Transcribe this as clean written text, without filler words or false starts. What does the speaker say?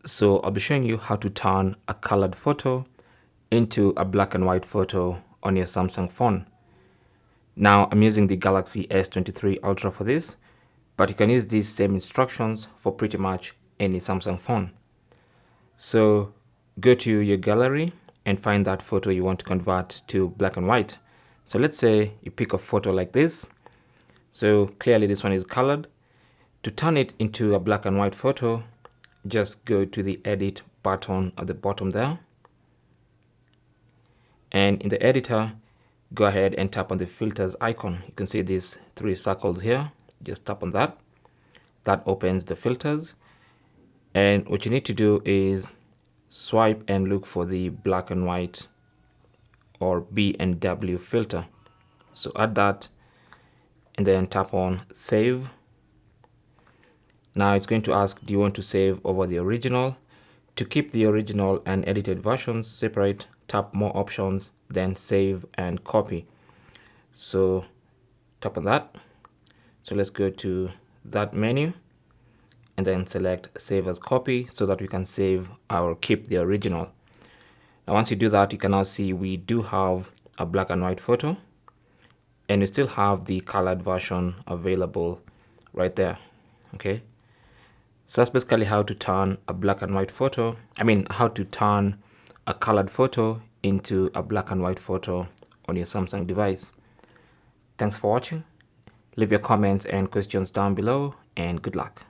So I'll be showing you how to turn a colored photo into a black and white photo on your Samsung phone. Now I'm using the Galaxy S23 Ultra for this, but you can use these same instructions for pretty much any Samsung phone. So go to your gallery and find that photo you want to convert to black and white. So let's say you pick a photo like this. So clearly this one is colored. To turn it into a black and white photo, just go to the edit button at the bottom there. And in the editor, go ahead and tap on the filters icon. You can see these three circles here. Just tap on that. That opens the filters. And what you need to do is swipe and look for the black and white or B and W filter. So add that and then tap on save. Now it's going to ask, do you want to save over the original? To keep the original and edited versions separate, tap more options, then save and copy. So tap on that. So let's go to that menu and then select save as copy so that we can save or keep the original. Now once you do that, you can now see we do have a black and white photo and you still have the colored version available right there. Okay. So that's basically how to turn a black and white photo. How to turn a colored photo into a black and white photo on your Samsung device. Thanks for watching. Leave your comments and questions down below and good luck.